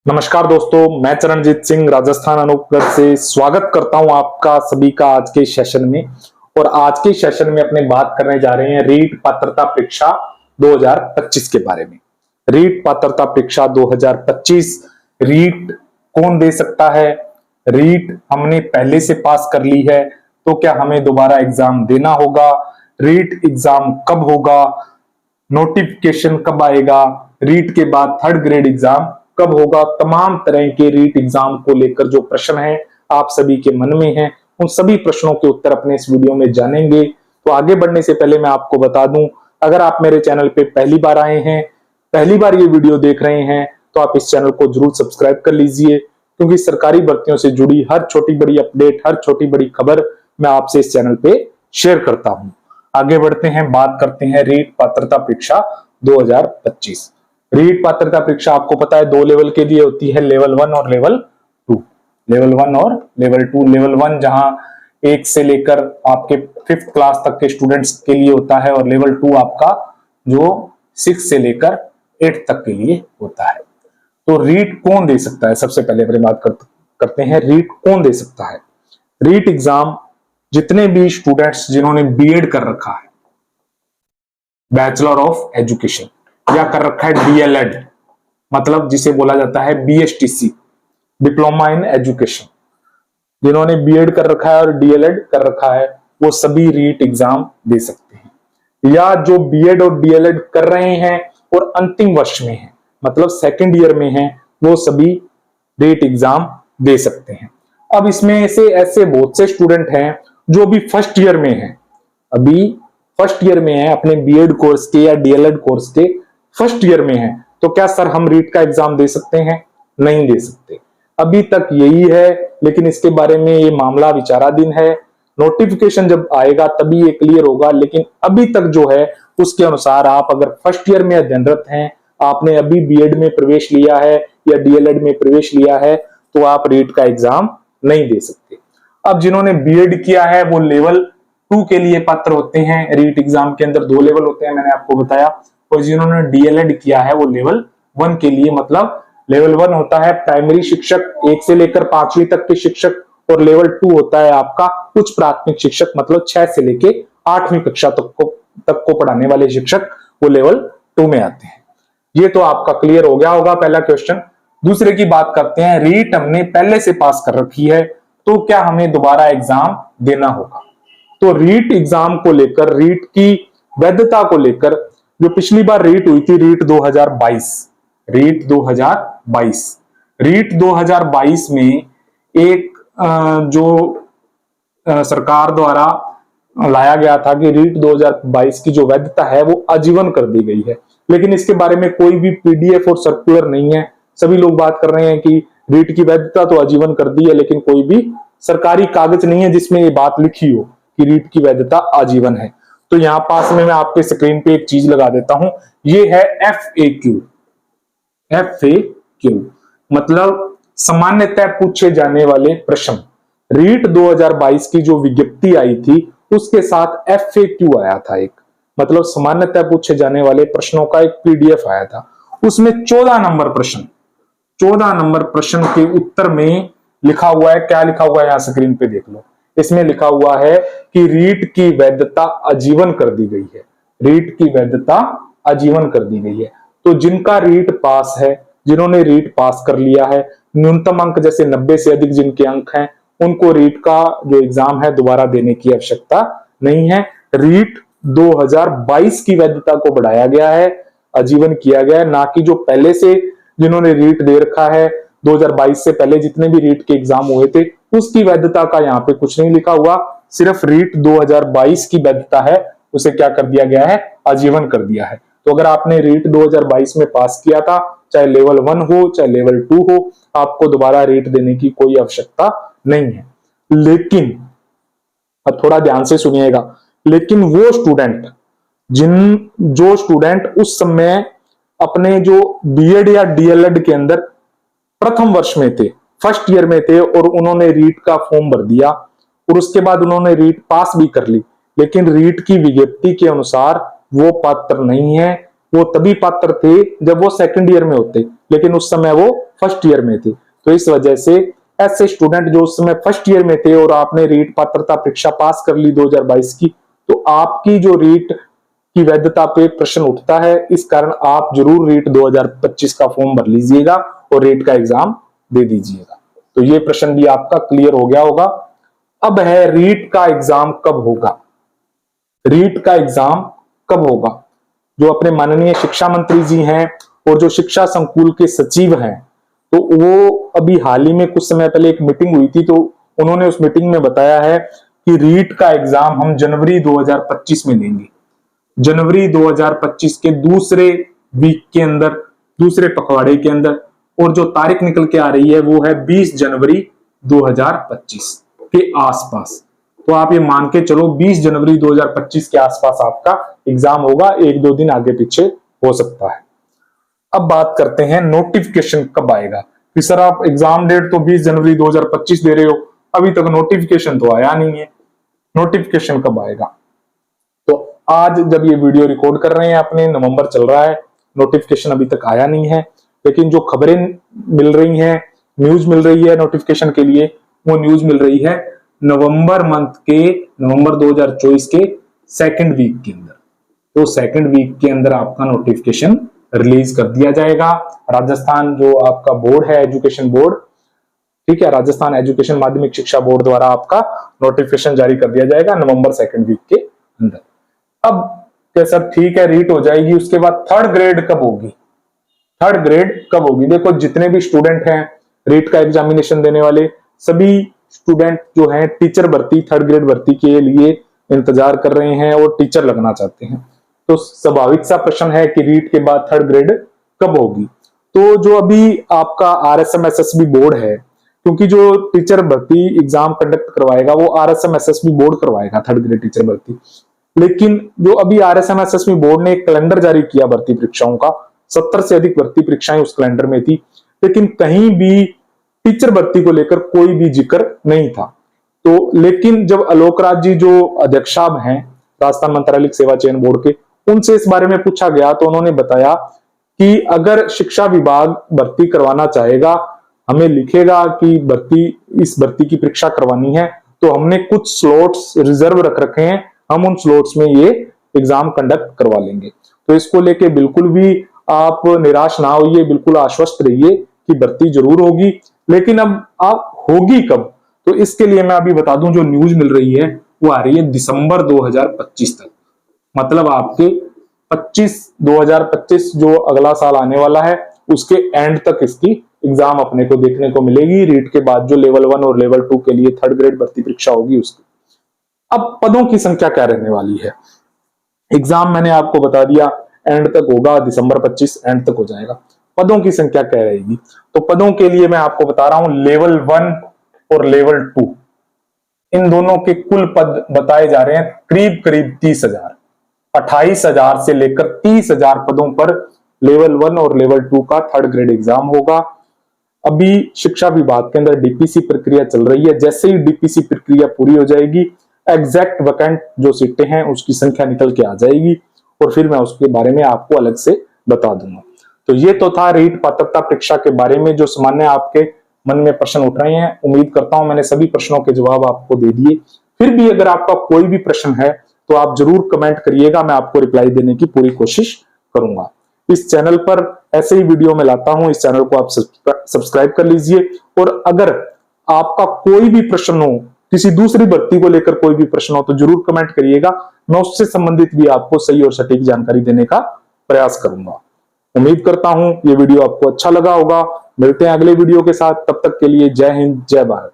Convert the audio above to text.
नमस्कार दोस्तों, मैं चरणजीत सिंह राजस्थान अनूपगढ़ से स्वागत करता हूं आपका सभी का आज के सेशन में। और आज के सेशन में अपने बात करने जा रहे हैं रीट पात्रता परीक्षा 2025 के बारे में। रीट पात्रता परीक्षा 2025 रीट कौन दे सकता है? रीट हमने पहले से पास कर ली है तो क्या हमें दोबारा एग्जाम देना होगा? रीट एग्जाम कब होगा? नोटिफिकेशन कब आएगा? रीट के बाद थर्ड ग्रेड एग्जाम कब होगा? तमाम तरह के रीट एग्जाम को लेकर जो प्रश्न हैं आप सभी के मन में हैं, उन सभी प्रश्नों के उत्तर अपने इस वीडियो में जानेंगे। तो आगे बढ़ने से पहले मैं आपको बता दूं, अगर आप मेरे चैनल पे पहली बार आए हैं, पहली बार ये वीडियो देख रहे हैं, तो आप इस चैनल को जरूर सब्सक्राइब कर लीजिए, क्योंकि सरकारी भर्तियों से जुड़ी हर छोटी बड़ी अपडेट, हर छोटी बड़ी खबर मैं आपसे इस चैनल पे शेयर करता हूं। आगे बढ़ते हैं, बात करते हैं रीट पात्रता परीक्षा 2025। रीट पात्रता परीक्षा आपको पता है दो लेवल के लिए होती है, लेवल 1 और लेवल 2। लेवल 1 और लेवल 2। लेवल 1 जहां 1 से लेकर आपके 5th क्लास तक के स्टूडेंट्स के लिए होता है, और लेवल 2 आपका जो 6 से लेकर 8 तक के लिए होता है। तो रीट कौन दे सकता है? सबसे पहले अपनी बात करते हैं, रीट कौन दे सकता है? रीट एग्जाम जितने भी स्टूडेंट्स जिन्होंने बीएड कर रखा है, बैचलर ऑफ एजुकेशन, या कर रखा है डीएलएड, मतलब जिसे बोला जाता है बीएसटीसी, डिप्लोमा इन एजुकेशन, जिन्होंने बीएड कर रखा है और डीएलएड कर रखा है, वो सभी रीट एग्जाम दे सकते हैं। या जो बीएड और डीएलएड कर रहे हैं और अंतिम वर्ष में हैं, मतलब सेकंड ईयर में हैं, वो सभी रीट एग्जाम दे सकते हैं। अब इसमें से ऐसे बहुत से स्टूडेंट हैं जो भी फर्स्ट ईयर में हैं, अभी फर्स्ट ईयर में है, अपने बीएड कोर्स के या डीएलएड कोर्स के फर्स्ट ईयर में है, तो क्या सर हम रीट का एग्जाम दे सकते हैं? नहीं दे सकते। अभी तक यही है, लेकिन इसके बारे में ये मामला विचाराधीन है। नोटिफिकेशन जब आएगा तभी ये क्लियर होगा, लेकिन अभी तक जो है उसके अनुसार आप अगर फर्स्ट ईयर में अध्ययनरत हैं, आपने अभी बीएड में प्रवेश लिया है या डीएलएड में प्रवेश लिया है, तो आप रीट का एग्जाम नहीं दे सकते। अब जिन्होंने बीएड किया है वो लेवल 2 के लिए पात्र होते हैं। रीट एग्जाम के अंदर 2 लेवल होते हैं, मैंने आपको बताया। और जिन्होंने डीएलएड किया है वो लेवल 1 के लिए, मतलब लेवल 1 होता है प्राइमरी शिक्षक 1 से लेकर 5वीं तक के शिक्षक, और लेवल 2 होता है आपका उच्च प्राथमिक शिक्षक, मतलब 6 से लेकर 8वीं कक्षा तक को पढ़ाने वाले शिक्षक, वो लेवल 2 में आते हैं। ये तो आपका क्लियर हो गया होगा पहला क्वेश्चन। दूसरे की बात करते हैं, रीट हमने पहले से पास कर रखी है तो क्या हमें दोबारा एग्जाम देना होगा? तो रीट एग्जाम को लेकर, रीट की वैधता को लेकर, जो पिछली बार रीट हुई थी, रीट 2022, रीट 2022, रीट 2022 में एक जो सरकार द्वारा लाया गया था कि रीट 2022 की जो वैधता है वो आजीवन कर दी गई है, लेकिन इसके बारे में कोई भी पीडीएफ और सर्कुलर नहीं है। सभी लोग बात कर रहे हैं कि रीट की वैधता तो आजीवन कर दी है, लेकिन कोई भी सरकारी कागज नहीं है जिसमें ये बात लिखी हो कि रीट की वैधता आजीवन है। तो यहां पास में मैं आपके स्क्रीन पे एक चीज लगा देता हूं, ये है FAQ। FAQ मतलब सामान्यतः पूछे जाने वाले प्रश्न। रीट 2022 की जो विज्ञप्ति आई थी उसके साथ FAQ आया था, एक मतलब सामान्यतः पूछे जाने वाले प्रश्नों का एक पीडीएफ आया था। उसमें 14 नंबर प्रश्न, 14 नंबर प्रश्न के उत्तर में लिखा हुआ है, क्या लिखा हुआ है यहां स्क्रीन पे देख लो। इसमें लिखा हुआ है कि रीट की वैधता आजीवन कर दी गई है। रीट की वैधता आजीवन कर दी गई है। तो जिनका रीट पास है, जिन्होंने रीट पास कर लिया है, न्यूनतम अंक जैसे 90 से अधिक जिनके अंक हैं, उनको रीट का जो एग्जाम है दोबारा देने की आवश्यकता नहीं है। रीट 2022 की वैधता को बढ़ाया गया है, आजीवन किया गया है, ना कि जो पहले से जिन्होंने रीट दे रखा है, 2022 से पहले जितने भी रीट के एग्जाम हुए थे उसकी वैधता का यहाँ पे कुछ नहीं लिखा हुआ। सिर्फ रीट 2022 की वैधता है, उसे क्या कर दिया गया है? आजीवन कर दिया है। तो अगर आपने रीट 2022 में पास किया था, चाहे लेवल 1 हो चाहे लेवल 2 हो, आपको दोबारा रीट देने की कोई आवश्यकता नहीं है। लेकिन अब थोड़ा ध्यान से सुनिएगा, लेकिन वो स्टूडेंट जो स्टूडेंट उस समय अपने जो बीएड या डीएलएड के अंदर प्रथम वर्ष में थे, फर्स्ट ईयर में थे, और उन्होंने रीट का फॉर्म भर दिया और उसके बाद उन्होंने रीट पास भी कर ली, लेकिन रीट की विज्ञप्ति के अनुसार वो पात्र नहीं है वो तभी पात्र थे जब वो सेकंड ईयर में होते, लेकिन उस समय वो फर्स्ट ईयर में थे। तो इस वजह से ऐसे स्टूडेंट जो उस समय फर्स्ट ईयर में थे और आपने रीट पात्रता परीक्षा पास कर ली 2022 की, तो आपकी जो रीट की वैधता पे प्रश्न उठता है। इस कारण आप जरूर रीट 2025 का फॉर्म भर लीजिएगा और रीट का एग्जाम दे दीजिएगा। तो ये प्रश्न भी आपका क्लियर हो गया होगा। अब है रीट का एग्जाम कब होगा। रीट का एग्जाम कब होगा, जो अपने माननीय शिक्षा मंत्री जी हैं और जो शिक्षा संकुल के सचिव हैं, तो वो अभी हाल ही में कुछ समय पहले एक मीटिंग हुई थी, तो उन्होंने उस मीटिंग में बताया है कि रीट का एग्जाम हम जनवरी 2025 में लेंगे। जनवरी 2025 के दूसरे वीक के अंदर, दूसरे पखवाड़े के अंदर, और जो तारीख निकल के आ रही है वो है 20 जनवरी 2025 के आसपास। तो आप ये मान के चलो 20 जनवरी 2025 के आसपास आपका एग्जाम होगा, एक दो दिन आगे पीछे हो सकता है। अब बात करते हैं नोटिफिकेशन कब आएगा। कि सर आप एग्जाम डेट तो 20 जनवरी 2025 दे रहे हो, अभी तक नोटिफिकेशन तो आया नहीं है। नोटिफिकेशन कब आएगा? तो आज जब ये वीडियो रिकॉर्ड कर रहे हैं अपने, नवंबर चल रहा है, नोटिफिकेशन अभी तक आया नहीं है। लेकिन जो खबरें मिल रही हैं, न्यूज मिल रही है नोटिफिकेशन के लिए, वो न्यूज मिल रही है नवंबर 2024 के सेकंड वीक के अंदर। तो सेकंड वीक के अंदर आपका नोटिफिकेशन रिलीज कर दिया जाएगा। राजस्थान जो आपका बोर्ड है, एजुकेशन बोर्ड, ठीक है, राजस्थान एजुकेशन माध्यमिक शिक्षा बोर्ड द्वारा आपका नोटिफिकेशन जारी कर दिया जाएगा नवंबर सेकंड वीक के अंदर। अब कैसा, ठीक है, रीट हो जाएगी, उसके बाद थर्ड ग्रेड कब होगी? थर्ड ग्रेड कब होगी? देखो जितने भी स्टूडेंट हैं रीट का एग्जामिनेशन देने वाले, सभी स्टूडेंट जो हैं टीचर भर्ती, थर्ड ग्रेड भर्ती के लिए इंतजार कर रहे हैं और टीचर लगना चाहते हैं। तो स्वाभाविक सा प्रश्न है कि रीट के बाद थर्ड ग्रेड कब होगी? तो जो अभी आपका RSM-SSB बोर्ड है, क्योंकि जो टीचर भर्ती एग्जाम कंडक्ट करवाएगा वो RSM-SSB बोर्ड करवाएगा थर्ड ग्रेड टीचर भर्ती। लेकिन जो अभी RSM-SSB बोर्ड ने एक कैलेंडर जारी किया भर्ती परीक्षाओं का, 70 से अधिक भर्ती परीक्षाएं उस कैलेंडर में थी, लेकिन कहीं भी टीचर भर्ती को लेकर कोई भी जिक्र नहीं था। तो लेकिन जब आलोक राज जी जो अध्यक्ष हैं राजस्थान मंत्रालय सेवा चयन बोर्ड के, उनसे इस बारे में पूछा गया तो उन्होंने बताया कि अगर शिक्षा विभाग भर्ती करवाना चाहेगा, हमें लिखेगा कि इस भर्ती की परीक्षा करवानी है, तो हमने कुछ स्लॉट्स रिजर्व रख रखे हैं, हम उन स्लॉट्स में ये एग्जाम कंडक्ट करवा लेंगे। तो इसको लेके बिल्कुल भी आप निराश ना होइए, बिल्कुल आश्वस्त रहिए कि भर्ती जरूर होगी। लेकिन अब आप होगी कब? तो इसके लिए मैं अभी बता दूं, जो न्यूज मिल रही है वो आ रही है दिसंबर 2025 तक, मतलब आपके 2025 जो अगला साल आने वाला है उसके एंड तक इसकी एग्जाम अपने को देखने को मिलेगी। रीट के बाद जो लेवल 1 और लेवल 2 के लिए थर्ड ग्रेड भर्ती परीक्षा होगी उसकी। अब पदों की संख्या क्या रहने वाली है? एग्जाम मैंने आपको बता दिया एंड तक होगा, दिसंबर 25 एंड तक हो जाएगा। पदों की संख्या क्या रहेगी? तो पदों के लिए मैं आपको बता रहा हूं, लेवल 1 और लेवल 2 इन दोनों के कुल पद बताए जा रहे हैं करीब करीब 30,000, 28,000 से लेकर 30,000 पदों पर लेवल 1 और लेवल 2 का थर्ड ग्रेड एग्जाम होगा। अभी शिक्षा विभाग के अंदर डीपीसी प्रक्रिया चल रही है। जैसे ही डीपीसी प्रक्रिया पूरी हो जाएगी, एग्जैक्ट वैकेंट जो सीटें हैं उसकी संख्या निकल के आ जाएगी और फिर मैं उसके बारे में आपको अलग से बता दूंगा। तो ये तो था रीट पात्रता परीक्षा के बारे में जो सामान्य आपके मन में प्रश्न उठ रहे हैं। उम्मीद करता हूं मैंने सभी प्रश्नों के जवाब आपको दे दिए। फिर भी अगर आपका कोई भी प्रश्न है तो आप जरूर कमेंट करिएगा, मैं आपको रिप्लाई देने की पूरी कोशिश करूंगा। इस चैनल पर ऐसे ही वीडियो में लाता हूं, इस चैनल को आप सब्सक्राइब कर लीजिए। और अगर आपका कोई भी प्रश्न हो, किसी दूसरी भर्ती को लेकर कोई भी प्रश्न हो, तो जरूर कमेंट करिएगा, मैं उससे संबंधित भी आपको सही और सटीक जानकारी देने का प्रयास करूंगा। उम्मीद करता हूं ये वीडियो आपको अच्छा लगा होगा। मिलते हैं अगले वीडियो के साथ, तब तक के लिए जय हिंद, जय भारत।